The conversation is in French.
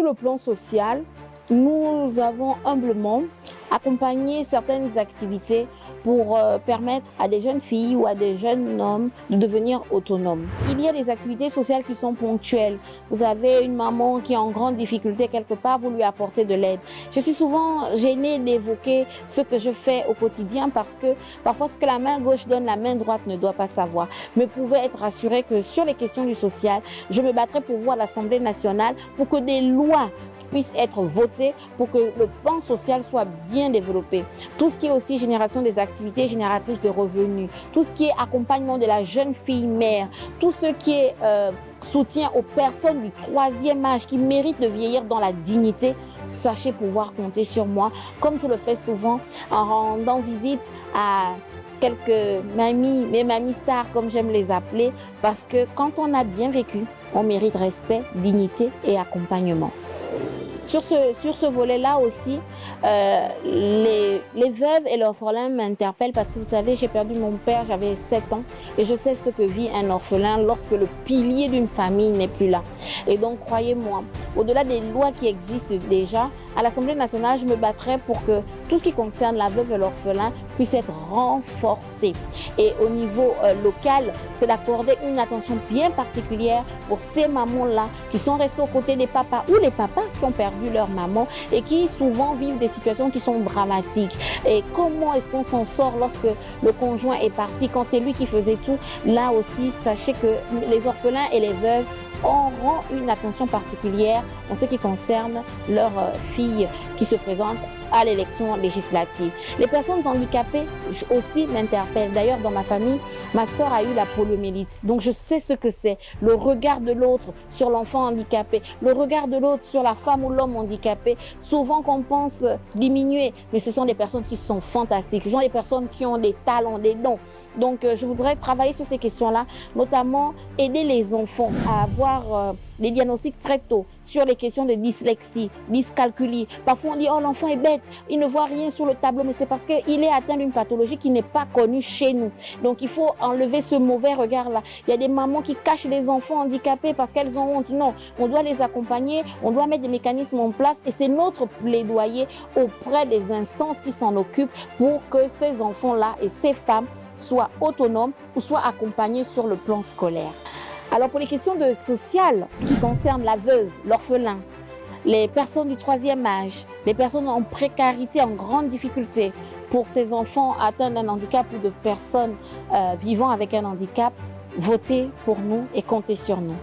le plan social, nous avons humblement accompagné certaines activités pour permettre à des jeunes filles ou à des jeunes hommes de devenir autonomes. Il y a des activités sociales qui sont ponctuelles. Vous avez une maman qui est en grande difficulté quelque part, vous lui apportez de l'aide. Je suis souvent gênée d'évoquer ce que je fais au quotidien parce que parfois ce que la main gauche donne, la main droite ne doit pas savoir. Mais vous pouvez être assuré que sur les questions du social, je me battrai pour voir l'Assemblée nationale pour que des lois puissent être votées pour que le plan social soit bien développé. Tout ce qui est aussi génération des activités génératrices de revenus, tout ce qui est accompagnement de la jeune fille mère, tout ce qui est soutien aux personnes du 3e âge qui méritent de vieillir dans la dignité, sachez pouvoir compter sur moi, comme je le fais souvent en rendant visite à quelques mamies, mes mamies stars comme j'aime les appeler, parce que quand on a bien vécu, on mérite respect, dignité et accompagnement. Sur ce volet-là aussi, les veuves et l'orphelin m'interpellent parce que vous savez, j'ai perdu mon père, j'avais 7 ans et je sais ce que vit un orphelin lorsque le pilier d'une famille n'est plus là. Et donc, croyez-moi, au-delà des lois qui existent déjà, à l'Assemblée nationale, je me battrai pour que tout ce qui concerne la veuve et l'orphelin puisse être renforcé. Et au niveau local, c'est d'accorder une attention bien particulière pour ces mamans-là qui sont restées aux côtés des papas ou les papas qui ont perdu leur maman et qui souvent vivent des situations qui sont dramatiques. Et comment est-ce qu'on s'en sort lorsque le conjoint est parti, quand c'est lui qui faisait tout? Là aussi, sachez que les orphelins et les veuves auront une attention particulière en ce qui concerne leurs filles qui se présentent à l'élection législative. Les personnes handicapées aussi m'interpellent. D'ailleurs, dans ma famille, ma sœur a eu la poliomyélite. Donc, je sais ce que c'est. Le regard de l'autre sur l'enfant handicapé, le regard de l'autre sur la femme ou l'homme handicapé, souvent qu'on pense diminuer, mais ce sont des personnes qui sont fantastiques. Ce sont des personnes qui ont des talents, des dons. Donc, je voudrais travailler sur ces questions-là, notamment aider les enfants à avoir des diagnostics très tôt sur les questions de dyslexie, dyscalculie. Parfois, on dit « Oh, l'enfant est bête, il ne voit rien sur le tableau », mais c'est parce qu'il est atteint d'une pathologie qui n'est pas connue chez nous. Donc, il faut enlever ce mauvais regard-là. Il y a des mamans qui cachent les enfants handicapés parce qu'elles ont honte. Non, on doit les accompagner, on doit mettre des mécanismes en place et c'est notre plaidoyer auprès des instances qui s'en occupent pour que ces enfants-là et ces femmes soient autonomes ou soient accompagnés sur le plan scolaire. Alors pour les questions de social qui concernent la veuve, l'orphelin, les personnes du 3e âge, les personnes en précarité, en grande difficulté, pour ces enfants atteints d'un handicap ou de personnes vivant avec un handicap, votez pour nous et comptez sur nous.